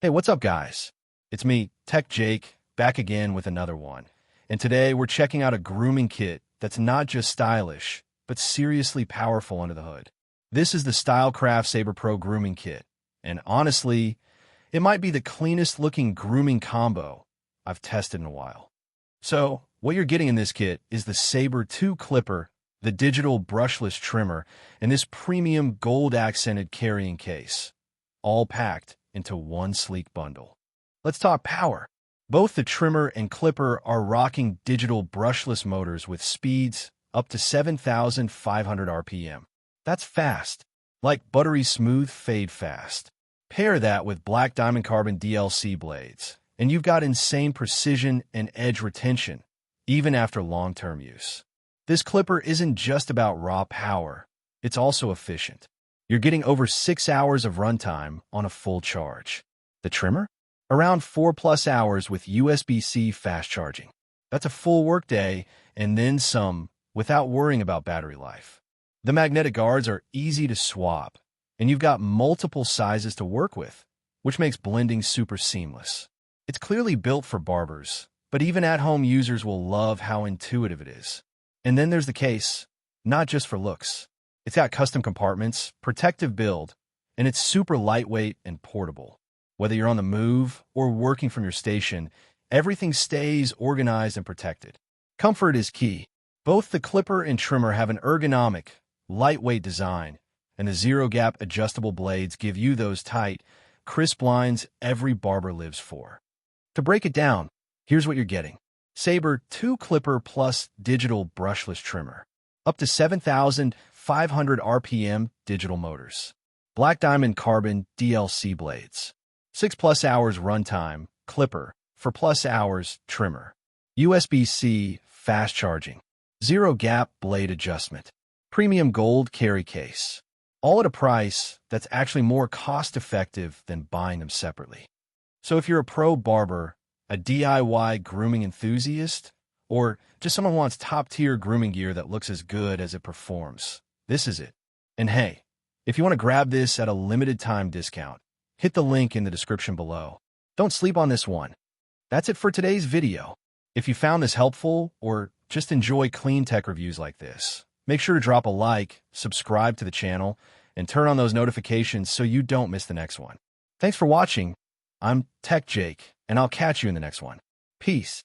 Hey, what's up, guys? It's me, Tech Jake, back again with another one. And today we're checking out a grooming kit that's not just stylish, but seriously powerful under the hood. This is the StyleCraft Saber Pro Grooming Kit, and honestly, it might be the cleanest looking grooming combo I've tested in a while. So, what you're getting in this kit is the Saber 2 clipper, the digital brushless trimmer, and this premium gold accented carrying case, all packed into one sleek bundle. Let's talk power. Both the trimmer and clipper are rocking digital brushless motors with speeds up to 7,500 RPM. That's fast, like buttery smooth fade fast. Pair that with black diamond carbon DLC blades, and you've got insane precision and edge retention, even after long-term use. This clipper isn't just about raw power, it's also efficient. You're getting over 6 hours of runtime on a full charge. The trimmer? Around 4+ hours with USB-C fast charging. That's a full workday and then some without worrying about battery life. The magnetic guards are easy to swap, and you've got multiple sizes to work with, which makes blending super seamless. It's clearly built for barbers, but even at-home users will love how intuitive it is. And then there's the case, not just for looks. It's got custom compartments, protective build, and it's super lightweight and portable. Whether you're on the move or working from your station, everything stays organized and protected. Comfort is key. Both the clipper and trimmer have an ergonomic, lightweight design, and the zero-gap adjustable blades give you those tight, crisp lines every barber lives for. To break it down, here's what you're getting. Saber 2 clipper plus digital brushless trimmer. Up to 7,500 RPM digital motors. Black diamond carbon DLC blades. 6+ hours runtime, clipper, for plus hours, trimmer. USB-C fast charging. Zero gap blade adjustment. Premium gold carry case. All at a price that's actually more cost-effective than buying them separately. So if you're a pro barber, a DIY grooming enthusiast, or just someone who wants top-tier grooming gear that looks as good as it performs, this is it. And hey, if you want to grab this at a limited-time discount, hit the link in the description below. Don't sleep on this one. That's it for today's video. If you found this helpful or just enjoy clean tech reviews like this, make sure to drop a like, subscribe to the channel, and turn on those notifications so you don't miss the next one. Thanks for watching. I'm Tech Jake, and I'll catch you in the next one. Peace.